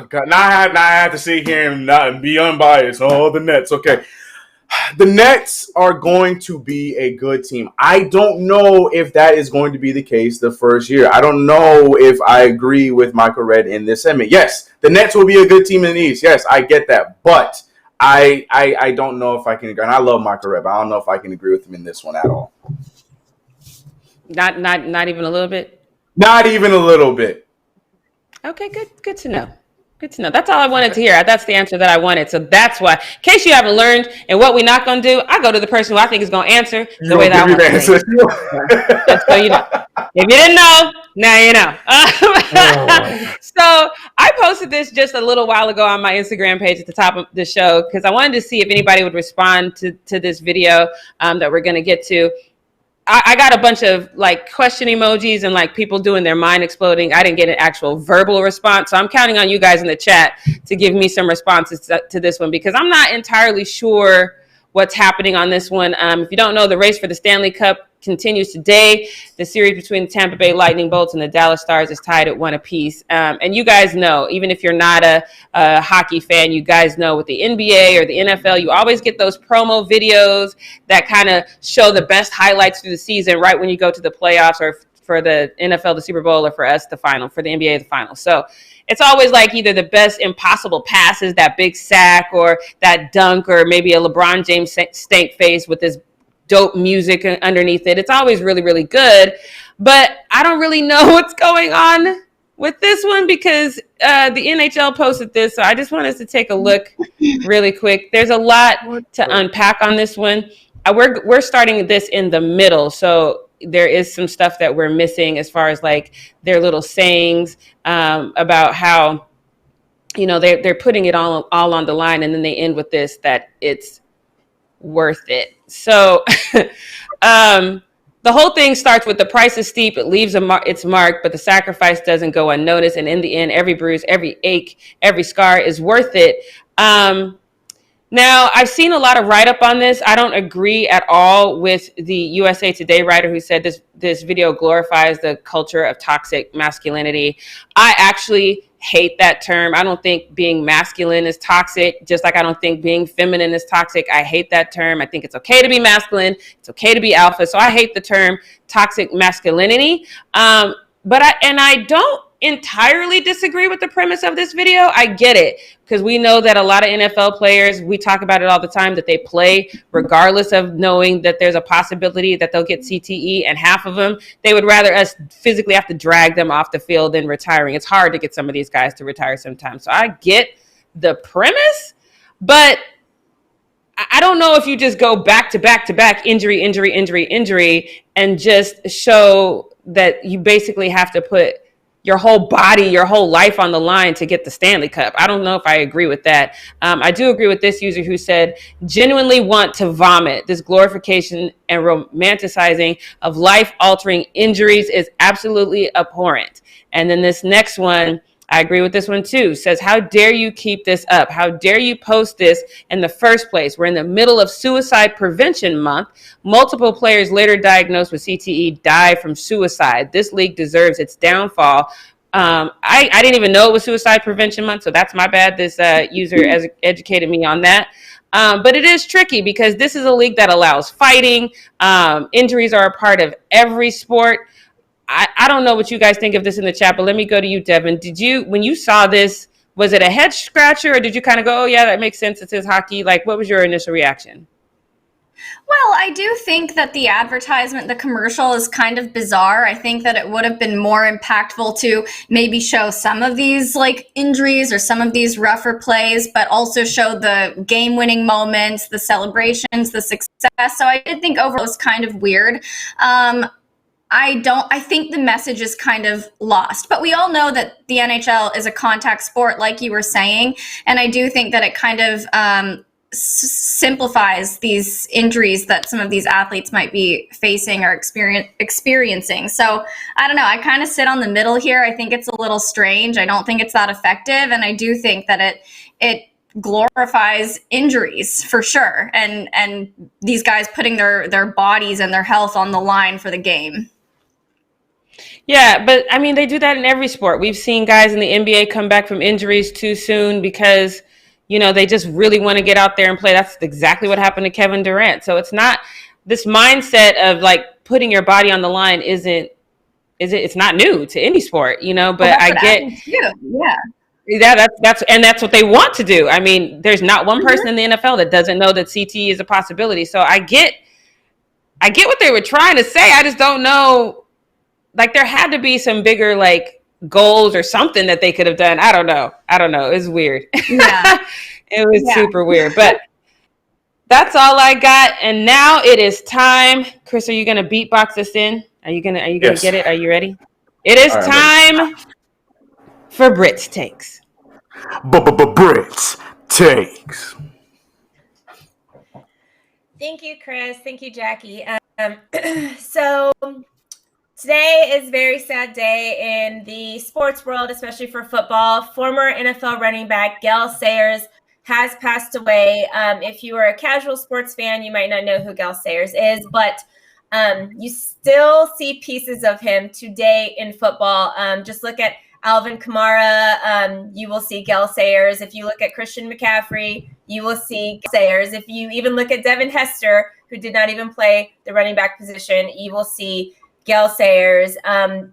God, now I had to sit here and be unbiased. Oh, the Nets. Okay. The Nets are going to be a good team. I don't know if that is going to be the case the first year. I don't know if I agree with Michael Redd in this segment. Yes, the Nets will be a good team in the East. Yes, I get that. But I don't know if I can agree. And I love Michael Redd, but I don't know if I can agree with him in this one at all. Not even a little bit? Not even a little bit. Okay, good to know. Good to know. That's all I wanted to hear. That's the answer that I wanted. So that's why, in case you haven't learned, and what we're not going to do, I go to the person who I think is going to answer the way that I want to answer. So you know. If you didn't know, now you know. So I posted this just a little while ago on my Instagram page at the top of the show because I wanted to see if anybody would respond to this video that we're going to get to. I got a bunch of like question emojis and like people doing their mind exploding. I didn't get an actual verbal response. So I'm counting on you guys in the chat to give me some responses to this one because I'm not entirely sure what's happening on this one. If you don't know, the race for the Stanley Cup continues today. The series between the Tampa Bay Lightning Bolts and the Dallas Stars is tied at 1 apiece. And you guys know, even if you're not a hockey fan, you guys know with the NBA or the NFL, you always get those promo videos that kind of show the best highlights through the season right when you go to the playoffs, or for the NFL, the Super Bowl, or for us, the final, for the NBA, the final. So it's always like either the best impossible passes, that big sack, or that dunk, or maybe a LeBron James stank face with this dope music underneath it. It's always really, really good. But I don't really know what's going on with this one because the NHL posted this. So I just want us to take a look really quick. There's a lot to unpack on this one. We're starting this in the middle. So there is some stuff that we're missing as far as like their little sayings about how, you know, they're putting it all on the line. And then they end with this, that it's worth it. So the whole thing starts with the price is steep. It leaves its mark, but the sacrifice doesn't go unnoticed. And in the end, every bruise, every ache, every scar is worth it. Now, I've seen a lot of write-up on this. I don't agree at all with the USA Today writer who said this video glorifies the culture of toxic masculinity. I actually hate that term. I don't think being masculine is toxic, just like I don't think being feminine is toxic. I hate that term. I think it's okay to be masculine. It's okay to be alpha. So I hate the term toxic masculinity. But I don't entirely disagree with the premise of this video. I get it, because we know that a lot of NFL players, we talk about it all the time, that they play regardless of knowing that there's a possibility that they'll get CTE, and half of them, they would rather us physically have to drag them off the field than retiring. It's hard to get some of these guys to retire sometimes. So I get the premise, but I don't know if you just go back to back to back injury, and just show that you basically have to put your whole body, your whole life on the line to get the Stanley Cup. I don't know if I agree with that. I do agree with this user who said, genuinely want to vomit. This glorification and romanticizing of life-altering injuries is absolutely abhorrent. And then this next one, I agree with this one too, says, how dare you keep this up? How dare you post this in the first place? We're in the middle of Suicide Prevention Month. Multiple players later diagnosed with CTE die from suicide. This league deserves its downfall. I didn't even know it was Suicide Prevention Month, so that's my bad. This user educated me on that. But it is tricky because this is a league that allows fighting. Injuries are a part of every sport. I don't know what you guys think of this in the chat, but let me go to you, Devin. When you saw this, was it a head scratcher, or did you kind of go, oh yeah, that makes sense, it says hockey? Like, what was your initial reaction? Well, I do think that the advertisement, the commercial is kind of bizarre. I think that it would have been more impactful to maybe show some of these like injuries or some of these rougher plays, but also show the game-winning moments, the celebrations, the success. So I did think overall it was kind of weird. I think the message is kind of lost, but we all know that the NHL is a contact sport, like you were saying. And I do think that it kind of, simplifies these injuries that some of these athletes might be facing or experiencing. So I don't know. I kind of sit on the middle here. I think it's a little strange. I don't think it's that effective, and I do think that it glorifies injuries for sure, and these guys putting their bodies and their health on the line for the game. Yeah, but I mean, they do that in every sport. We've seen guys in the NBA come back from injuries too soon because they just really want to get out there and play. That's exactly what happened to Kevin Durant. So it's not this mindset of like putting your body on the line it's not new to any sport, but well, I get, that's what they want to do. I mean, there's not one person in the NFL that doesn't know that CTE is a possibility. So I get what they were trying to say. I just don't know. Like there had to be some bigger like goals or something that they could have done. I don't know. It's weird. Yeah. It was super weird, but that's all I got. And now it is time. Chris, are you going to beatbox us in? Are you going to get it? Are you ready? It is time for Brit's Takes. Brit's Takes. Thank you, Chris. Thank you, Jackie. So today is a very sad day in the sports world, especially for football. Former NFL running back Gale Sayers has passed away. If you are a casual sports fan, you might not know who Gale Sayers is, but you still see pieces of him today in football. Just look at Alvin Kamara. You will see Gale Sayers. If you look at Christian McCaffrey, you will see Gale Sayers. If you even look at Devin Hester, who did not even play the running back position, you will see Gale Sayers,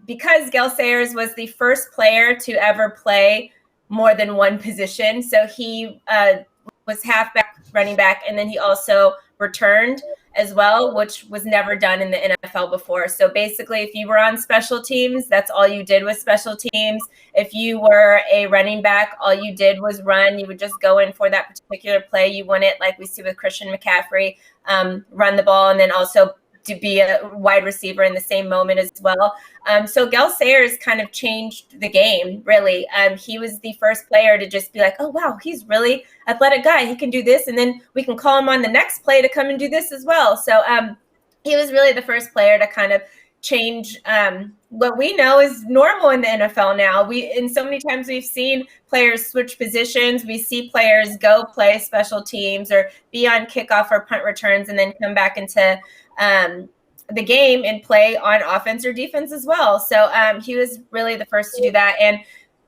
because Gale Sayers was the first player to ever play more than one position. So he was halfback, running back, and then he also returned as well, which was never done in the NFL before. So basically, if you were on special teams, that's all you did was special teams. If you were a running back, all you did was run. You would just go in for that particular play. You wouldn't, like we see with Christian McCaffrey, run the ball and then also to be a wide receiver in the same moment as well. So Gale Sayers kind of changed the game, really. He was the first player to just be like, oh, wow, he's really athletic guy. He can do this. And then we can call him on the next play to come and do this as well. So he was really the first player to kind of change what we know is normal in the NFL now. And so many times we've seen players switch positions. We see players go play special teams or be on kickoff or punt returns and then come back into the game and play on offense or defense as well. So he was really the first to do that. And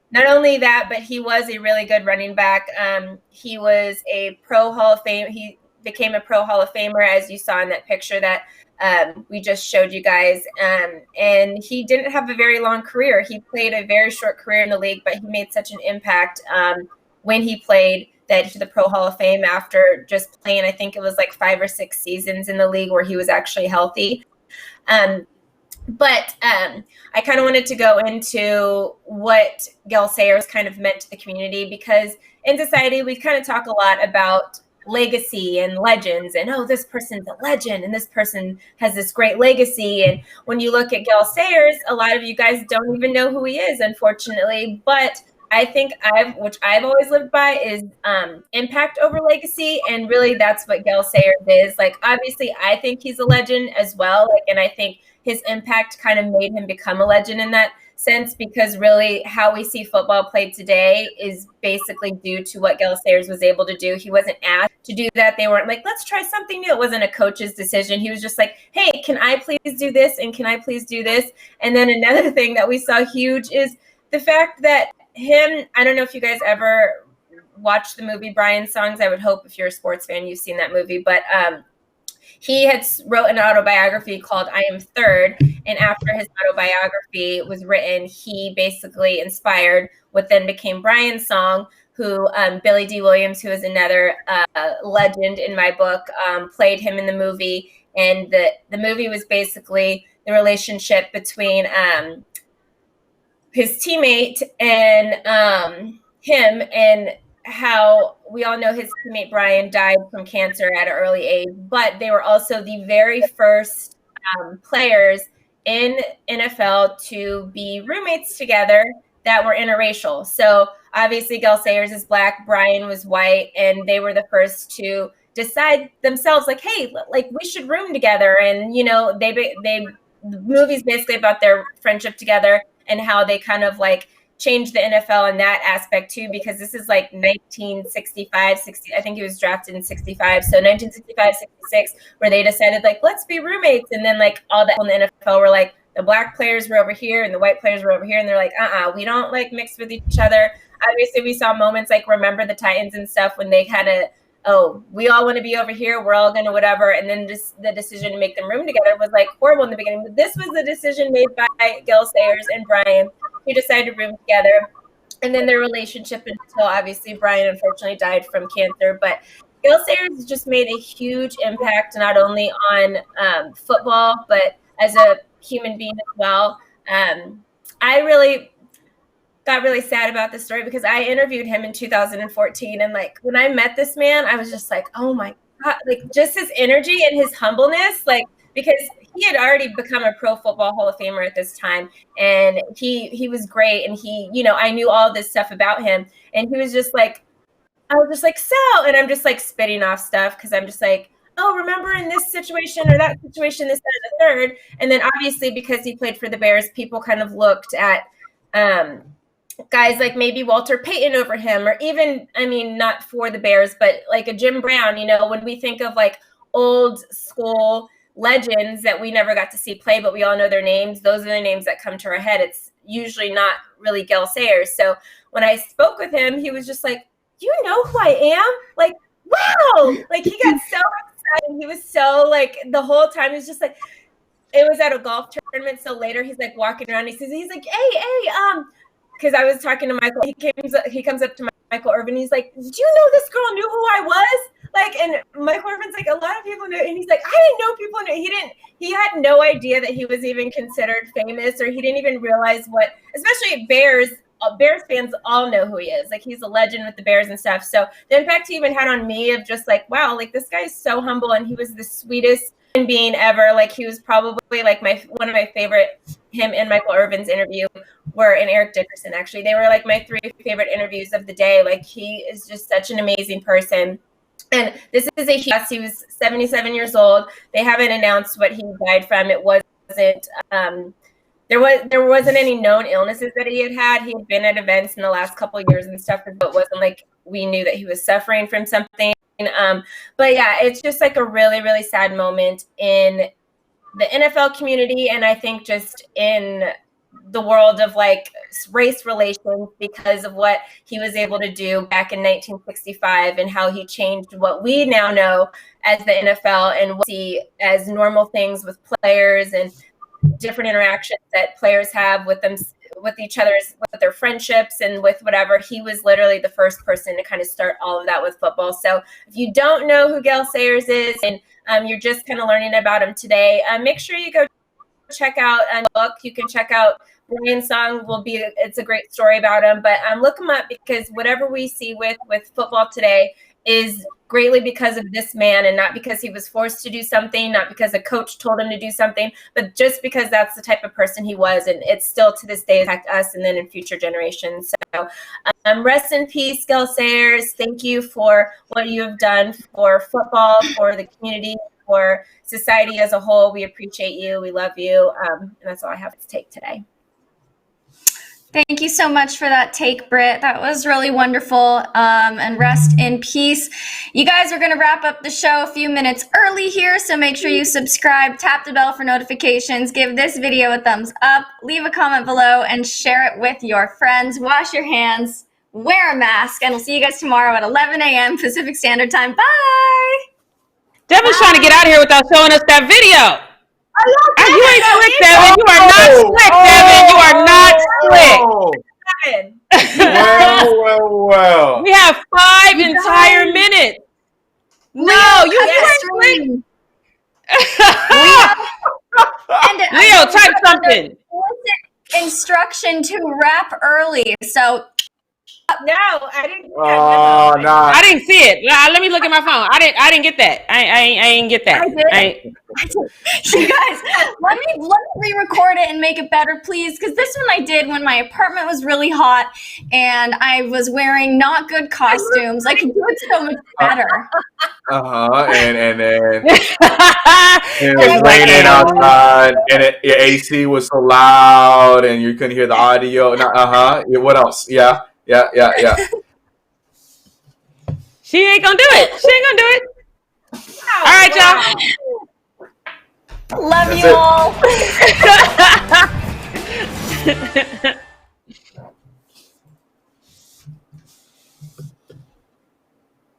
not only that, but he was a really good running back. He was a pro Hall of Fame. He became a pro Hall of Famer, as you saw in that picture that we just showed you guys. And he didn't have a very long career. He played a very short career in the league, but he made such an impact when he played that to the Pro Hall of Fame after just playing, I think it was like 5 or 6 seasons in the league where he was actually healthy. But I kind of wanted to go into what Gale Sayers kind of meant to the community, because in society, we kind of talk a lot about legacy and legends and, oh, this person's a legend and this person has this great legacy. And when you look at Gale Sayers, a lot of you guys don't even know who he is, unfortunately. But I think which I've always lived by is impact over legacy. And really that's what Gale Sayers is. Like, obviously I think he's a legend as well. Like, and I think his impact kind of made him become a legend in that sense, because really how we see football played today is basically due to what Gale Sayers was able to do. He wasn't asked to do that. They weren't like, let's try something new. It wasn't a coach's decision. He was just like, hey, can I please do this? And can I please do this? And then another thing that we saw huge is the fact that I don't know if you guys ever watched the movie Brian Songs. I would hope if you're a sports fan, you've seen that movie, but he had wrote an autobiography called I Am Third. And after his autobiography was written, he basically inspired what then became Brian's song, who Billy D. Williams, who is another legend in my book, played him in the movie. And the movie was basically the relationship between his teammate and him, and how we all know his teammate Brian died from cancer at an early age, but they were also the very first players in NFL to be roommates together that were interracial. So obviously Gale Sayers is Black, Brian was white, and they were the first to decide themselves, like, hey, like we should room together. And the movie's basically about their friendship together and how they kind of like changed the NFL in that aspect too, because this is like 1965, 60. I think he was drafted in 65. So 1965, 66, where they decided like, let's be roommates. And then like all the people in the NFL were like, the Black players were over here and the white players were over here. And they're like, we don't like mix with each other. Obviously we saw moments like Remember the Titans and stuff when they kind of, we all want to be over here. We're all going to whatever. And then just the decision to make them room together was like horrible in the beginning. But this was the decision made by Gale Sayers and Brian, who decided to room together. And then their relationship until obviously Brian unfortunately died from cancer. But Gale Sayers just made a huge impact, not only on football, but as a human being as well. I really got really sad about this story because I interviewed him in 2014. And like, when I met this man, I was just like, oh my God, like just his energy and his humbleness, like, because he had already become a Pro Football Hall of Famer at this time. And he was great. And I knew all this stuff about him. And he was just like, I was just like, so, and I'm just like spitting off stuff because I'm just like, oh, remember in this situation or that situation, this, that, and the third. And then obviously because he played for the Bears, people kind of looked at guys like maybe Walter Payton over him, or even, I mean, not for the Bears, but like a Jim Brown. When we think of like old school legends that we never got to see play, but we all know their names, those are the names that come to our head. It's usually not really Gale Sayers. So when I spoke with him, he was just like, you know who I am? Like, wow. Like, he got so excited. He was so like, the whole time he was just like, it was at a golf tournament. So later he's like walking around. He's like, hey, because I was talking to Michael. He comes up to Michael Irvin. He's like, did you know this girl knew who I was? Like, and Michael Irvin's like, a lot of people knew. And he's like, I didn't know people knew. He had no idea that he was even considered famous, or he didn't even realize what, especially Bears fans all know who he is. Like, he's a legend with the Bears and stuff. So the impact he even had on me of just like, wow, like this guy's so humble, and he was the sweetest being ever. Like, he was probably like one of my favorite, him and Michael Irvin's interview and Eric Dickerson, actually. They were like my 3 favorite interviews of the day. Like, he is just such an amazing person. And this is he was 77 years old. They haven't announced what he died from. It wasn't, there wasn't any known illnesses that he had. He had been at events in the last couple of years and stuff, but it wasn't like we knew that he was suffering from something. But yeah, it's just like a really, really sad moment in the NFL community. And I think just in the world of like race relations, because of what he was able to do back in 1965 and how he changed what we now know as the NFL and what we see as normal things with players and different interactions that players have with them, with each other's, with their friendships and with whatever. He was literally the first person to kind of start all of that with football. So if you don't know who Gale Sayers is and you're just kind of learning about him today, make sure you go check out a book. You can check out Brian's song. It's a great story about him, but look him up, because whatever we see with football today is greatly because of this man, and not because he was forced to do something, not because a coach told him to do something, but just because that's the type of person he was. And it's still to this day impact us and then in future generations. So rest in peace, Gale Sayers. Thank you for what you have done for football, for the community, for society as a whole. We appreciate you. We love you. And that's all I have to take today. Thank you so much for that take, Britt. That was really wonderful. And rest in peace. You guys are going to wrap up the show a few minutes early here, so make sure you subscribe, tap the bell for notifications, give this video a thumbs up, leave a comment below, and share it with your friends. Wash your hands, wear a mask, and we'll see you guys tomorrow at 11 a.m. Pacific Standard Time. Bye! Devin's trying to get out of here without showing us that video. You ain't slick, Devin. You are not slick, Devin. You are not slick. win. Well. We have 5 entire minutes. No, you can't. Leo, type something. Instruction to wrap early. So No, I didn't. Oh, nah. I didn't see it. Let me look at my phone. I didn't get that. I didn't get that. I did. You guys, let me re-record it and make it better, please. Because this one I did when my apartment was really hot and I was wearing not good costumes. I could do it so much better. And then it was raining outside, and your AC was so loud, and you couldn't hear the audio. Yeah, what else? Yeah. She ain't gonna do it. She ain't gonna do it. Oh, all right, y'all. Love you all.